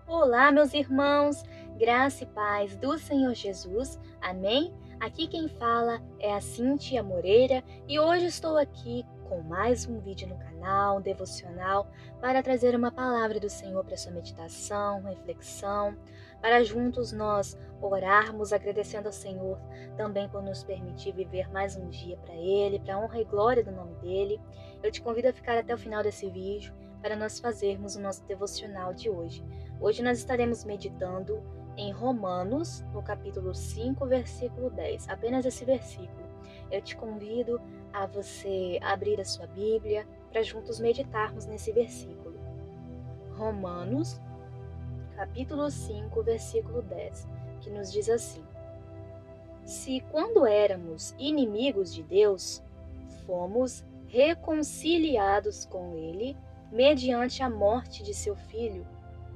Olá, meus irmãos, graça e paz do Senhor Jesus, amém? Aqui quem fala é a Cíntia Moreira e hoje estou aqui com mais um vídeo no canal, um devocional, para trazer uma palavra do Senhor para sua meditação, reflexão, para juntos nós orarmos agradecendo ao Senhor também por nos permitir viver mais um dia para Ele, para a honra e glória do nome dEle. Eu te convido a ficar até o final desse vídeo para nós fazermos o nosso devocional de hoje. Hoje nós estaremos meditando em Romanos, no capítulo 5, versículo 10. Apenas esse versículo. Eu te convido a você abrir a sua Bíblia para juntos meditarmos nesse versículo. Romanos, capítulo 5, versículo 10, que nos diz assim: Se quando éramos inimigos de Deus, fomos reconciliados com Ele mediante a morte de seu Filho,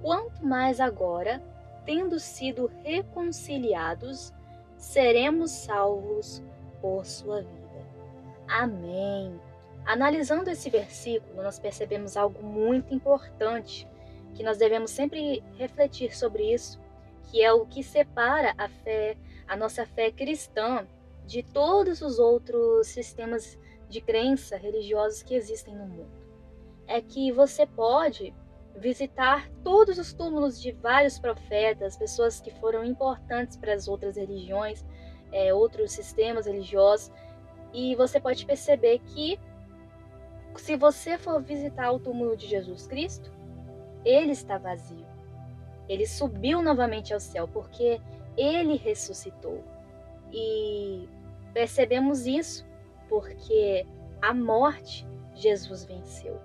quanto mais agora, tendo sido reconciliados, seremos salvos por sua vida. Amém. Analisando esse versículo, nós percebemos algo muito importante, que nós devemos sempre refletir sobre isso, que é o que separa a nossa fé cristã, de todos os outros sistemas de crença religiosos que existem no mundo. É que você pode visitar todos os túmulos de vários profetas, pessoas que foram importantes para as outras religiões, outros sistemas religiosos, e você pode perceber que se você for visitar o túmulo de Jesus Cristo, ele está vazio. Ele subiu novamente ao céu porque ele ressuscitou. E percebemos isso porque a morte Jesus venceu.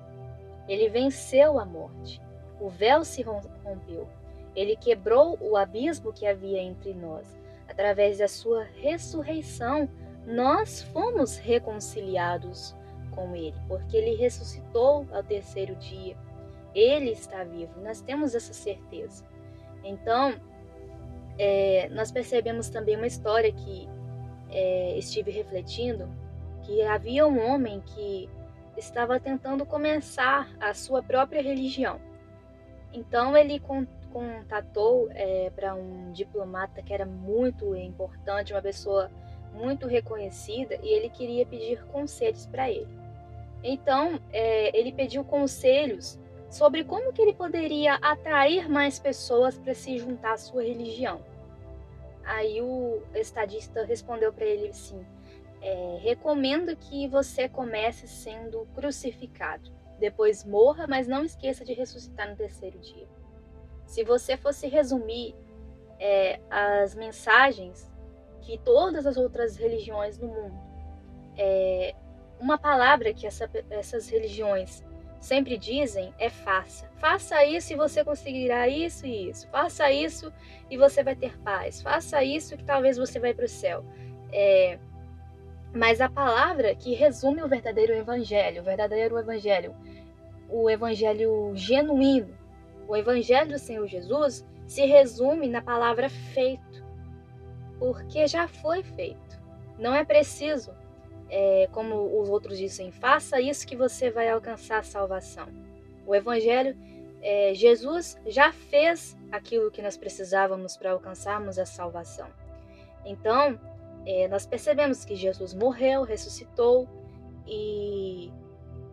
Ele venceu a morte. O véu se rompeu. Ele quebrou o abismo que havia entre nós. Através da sua ressurreição, nós fomos reconciliados com Ele, porque Ele ressuscitou ao terceiro dia. Ele está vivo, nós temos essa certeza. Então, nós percebemos também uma história que estive refletindo, que havia um homem que estava tentando começar a sua própria religião. Então ele contatou para um diplomata que era muito importante, uma pessoa muito reconhecida, e ele queria pedir conselhos para ele. Então ele pediu conselhos sobre como que ele poderia atrair mais pessoas para se juntar à sua religião. Aí o estadista respondeu para ele assim: recomendo que você comece sendo crucificado. Depois morra, mas não esqueça de ressuscitar no terceiro dia. Se você fosse resumir as mensagens que todas as outras religiões no mundo, uma palavra que essas religiões sempre dizem é faça. Faça isso e você conseguirá isso e isso. Faça isso e você vai ter paz. Faça isso que talvez você vai para o céu. Mas a palavra que resume o verdadeiro evangelho, o evangelho genuíno, o evangelho do Senhor Jesus, se resume na palavra feito, porque já foi feito. Não é preciso, como os outros dizem, faça isso que você vai alcançar a salvação. O evangelho, Jesus já fez aquilo que nós precisávamos para alcançarmos a salvação. Então, nós percebemos que Jesus morreu, ressuscitou e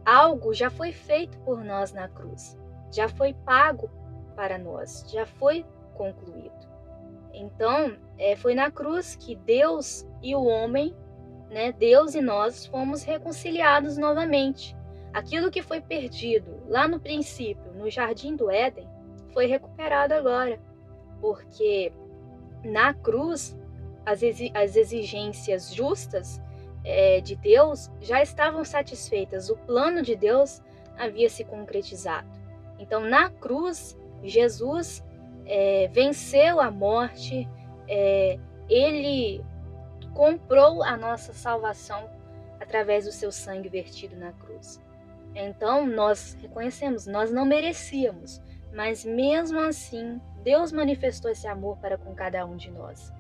algo já foi feito por nós na cruz, já foi pago para nós, já foi concluído. Então, foi na cruz que Deus e o homem, Deus e nós, fomos reconciliados novamente. Aquilo que foi perdido lá no princípio, no Jardim do Éden, foi recuperado agora, porque na cruz as exigências justas de Deus já estavam satisfeitas, o plano de Deus havia se concretizado. Então, na cruz, Jesus venceu a morte, ele comprou a nossa salvação através do seu sangue vertido na cruz. Então, nós reconhecemos, nós não merecíamos, mas mesmo assim, Deus manifestou esse amor para com cada um de nós.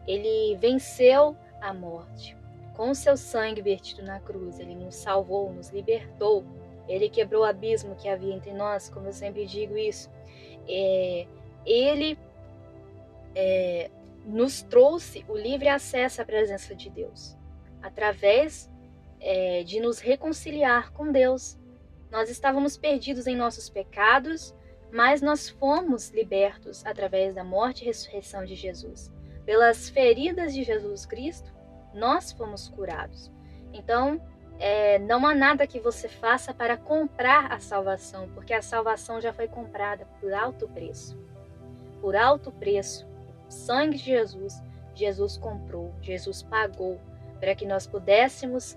Ele venceu a morte. Com o seu sangue vertido na cruz, ele nos salvou, nos libertou. Ele quebrou o abismo que havia entre nós, como eu sempre digo isso. Ele nos trouxe o livre acesso à presença de Deus, através de nos reconciliar com Deus. Nós estávamos perdidos em nossos pecados, mas nós fomos libertos através da morte e ressurreição de Jesus. Pelas feridas de Jesus Cristo, nós fomos curados. Então, não há nada que você faça para comprar a salvação, porque a salvação já foi comprada por alto preço. Por alto preço, o sangue de Jesus, Jesus comprou, Jesus pagou, para que nós pudéssemos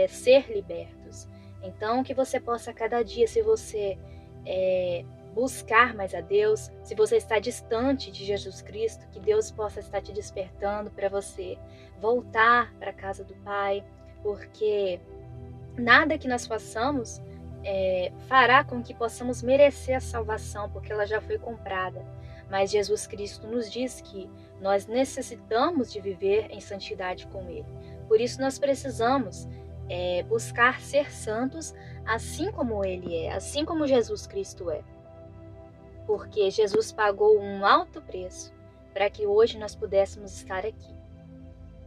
ser libertos. Então, que você possa a cada dia, se você buscar mais a Deus, se você está distante de Jesus Cristo, que Deus possa estar te despertando para você voltar para a casa do Pai, porque nada que nós façamos fará com que possamos merecer a salvação, porque ela já foi comprada. Mas Jesus Cristo nos diz que nós necessitamos de viver em santidade com Ele. Por isso nós precisamos buscar ser santos assim como Ele é, assim como Jesus Cristo é. Porque Jesus pagou um alto preço para que hoje nós pudéssemos estar aqui.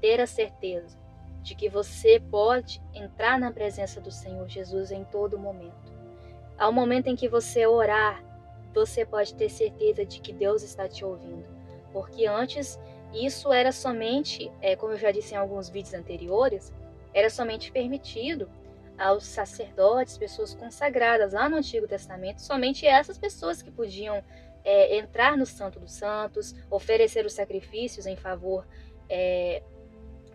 Ter a certeza de que você pode entrar na presença do Senhor Jesus em todo momento. Ao momento em que você orar, você pode ter certeza de que Deus está te ouvindo. Porque antes, isso era somente, como eu já disse em alguns vídeos anteriores, era somente permitido aos sacerdotes, pessoas consagradas lá no Antigo Testamento, somente essas pessoas que podiam entrar no Santo dos Santos, oferecer os sacrifícios em favor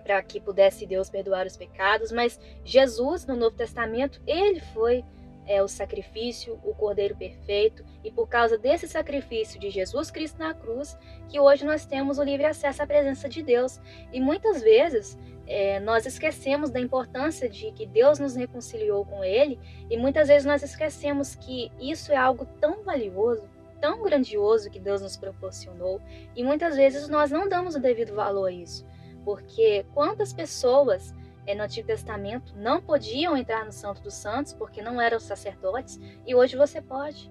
para que pudesse Deus perdoar os pecados, mas Jesus, no Novo Testamento, ele foi o sacrifício, o Cordeiro perfeito, e por causa desse sacrifício de Jesus Cristo na cruz, que hoje nós temos o livre acesso à presença de Deus. E muitas vezes nós esquecemos da importância de que Deus nos reconciliou com Ele, e muitas vezes nós esquecemos que isso é algo tão valioso, tão grandioso que Deus nos proporcionou, e muitas vezes nós não damos o devido valor a isso. Porque quantas pessoas no Antigo Testamento não podiam entrar no Santo dos Santos porque não eram sacerdotes, e hoje você pode.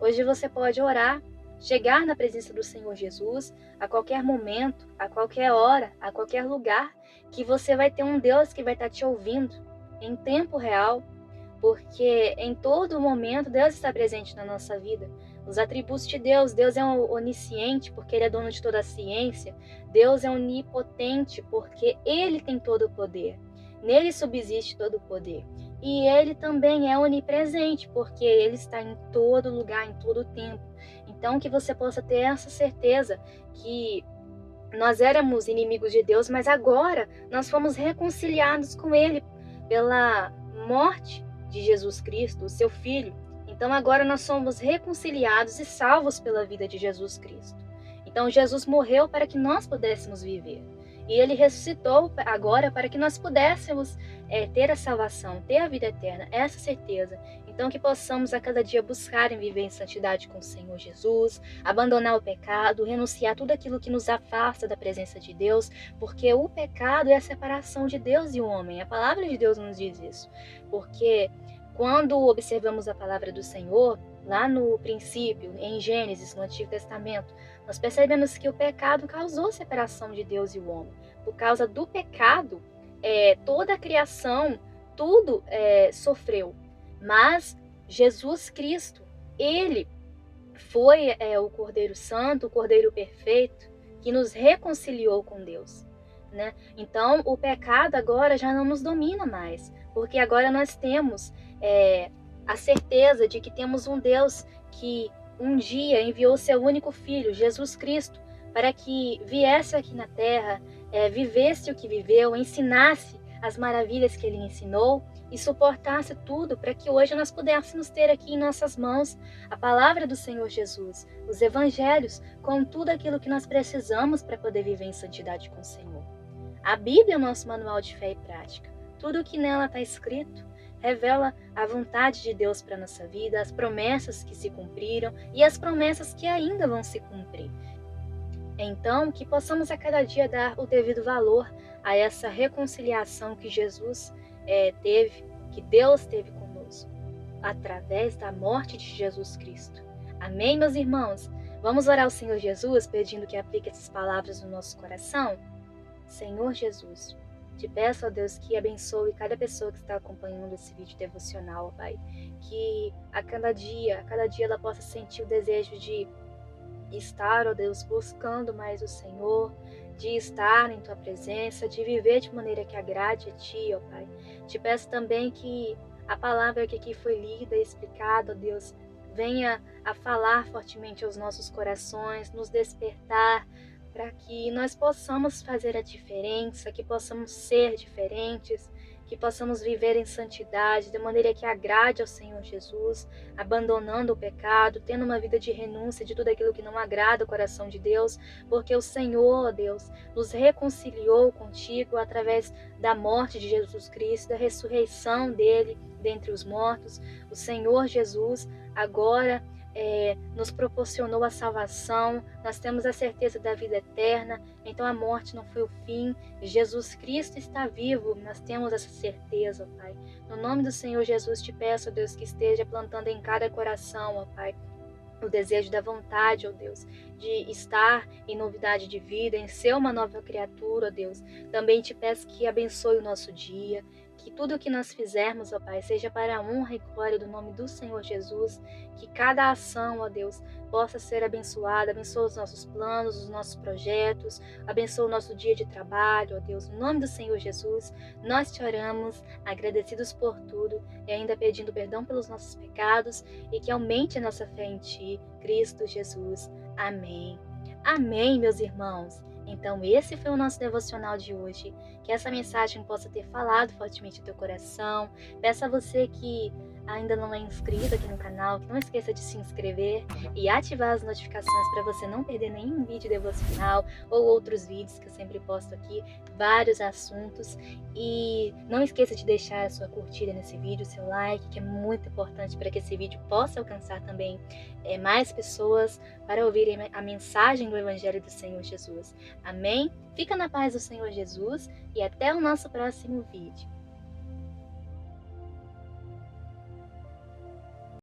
Hoje você pode orar, chegar na presença do Senhor Jesus a qualquer momento, a qualquer hora, a qualquer lugar, que você vai ter um Deus que vai estar te ouvindo em tempo real, porque em todo momento Deus está presente na nossa vida. Os atributos de Deus, Deus é onisciente porque Ele é dono de toda a ciência, Deus é onipotente porque Ele tem todo o poder, nele subsiste todo o poder, e Ele também é onipresente porque Ele está em todo lugar, em todo tempo. Então que você possa ter essa certeza que nós éramos inimigos de Deus, mas agora nós fomos reconciliados com Ele pela morte de Jesus Cristo, o seu Filho. Então agora nós somos reconciliados e salvos pela vida de Jesus Cristo. Então Jesus morreu para que nós pudéssemos viver. E Ele ressuscitou agora para que nós pudéssemos ter a salvação, ter a vida eterna, essa certeza. Então que possamos a cada dia buscar em viver em santidade com o Senhor Jesus, abandonar o pecado, renunciar tudo aquilo que nos afasta da presença de Deus, porque o pecado é a separação de Deus e o homem. A palavra de Deus nos diz isso. Porque quando observamos a palavra do Senhor, lá no princípio, em Gênesis, no Antigo Testamento, nós percebemos que o pecado causou separação de Deus e o homem. Por causa do pecado, toda a criação, tudo sofreu. Mas Jesus Cristo, Ele foi o Cordeiro Santo, o Cordeiro Perfeito, que nos reconciliou com Deus, né? Então, o pecado agora já não nos domina mais, porque agora nós temos a certeza de que temos um Deus que um dia enviou seu único Filho, Jesus Cristo, para que viesse aqui na Terra, vivesse o que viveu, ensinasse as maravilhas que Ele ensinou e suportasse tudo para que hoje nós pudéssemos ter aqui em nossas mãos a palavra do Senhor Jesus, os evangelhos, com tudo aquilo que nós precisamos para poder viver em santidade com o Senhor. A Bíblia é o nosso manual de fé e prática. Tudo o que nela está escrito revela a vontade de Deus para a nossa vida, as promessas que se cumpriram e as promessas que ainda vão se cumprir. Então, que possamos a cada dia dar o devido valor a essa reconciliação que Jesus teve, que Deus teve conosco, através da morte de Jesus Cristo. Amém, meus irmãos? Vamos orar ao Senhor Jesus, pedindo que aplique essas palavras no nosso coração? Senhor Jesus, te peço, ó Deus, que abençoe cada pessoa que está acompanhando esse vídeo devocional, ó Pai. Que a cada dia ela possa sentir o desejo de estar, ó Deus, buscando mais o Senhor, de estar em Tua presença, de viver de maneira que agrade a Ti, ó Pai. Te peço também que a palavra que aqui foi lida e explicada, ó Deus, venha a falar fortemente aos nossos corações, nos despertar, para que nós possamos fazer a diferença, que possamos ser diferentes, que possamos viver em santidade, de maneira que agrade ao Senhor Jesus, abandonando o pecado, tendo uma vida de renúncia de tudo aquilo que não agrada o coração de Deus, porque o Senhor, ó Deus, nos reconciliou contigo através da morte de Jesus Cristo, da ressurreição dele dentre os mortos. O Senhor Jesus agora nos proporcionou a salvação, nós temos a certeza da vida eterna, então a morte não foi o fim, Jesus Cristo está vivo, nós temos essa certeza, ó Pai. No nome do Senhor Jesus te peço, ó Deus, que esteja plantando em cada coração, ó Pai, o desejo da vontade, ó Deus, de estar em novidade de vida, em ser uma nova criatura, ó Deus. Também te peço que abençoe o nosso dia, que tudo o que nós fizermos, ó Pai, seja para a honra e glória do nome do Senhor Jesus, que cada ação, ó Deus, possa ser abençoada, abençoa os nossos planos, os nossos projetos, abençoa o nosso dia de trabalho, ó Deus, no nome do Senhor Jesus, nós te oramos, agradecidos por tudo e ainda pedindo perdão pelos nossos pecados e que aumente a nossa fé em Ti, Cristo Jesus. Amém. Amém, meus irmãos. Então, esse foi o nosso devocional de hoje. Que essa mensagem possa ter falado fortemente ao teu coração. Peço a você que ainda não é inscrito aqui no canal, que não esqueça de se inscrever e ativar as notificações para você não perder nenhum vídeo devocional ou outros vídeos que eu sempre posto aqui, vários assuntos. E não esqueça de deixar a sua curtida nesse vídeo, seu like, que é muito importante para que esse vídeo possa alcançar também mais pessoas para ouvirem a mensagem do Evangelho do Senhor Jesus. Amém? Fica na paz do Senhor Jesus e até o nosso próximo vídeo.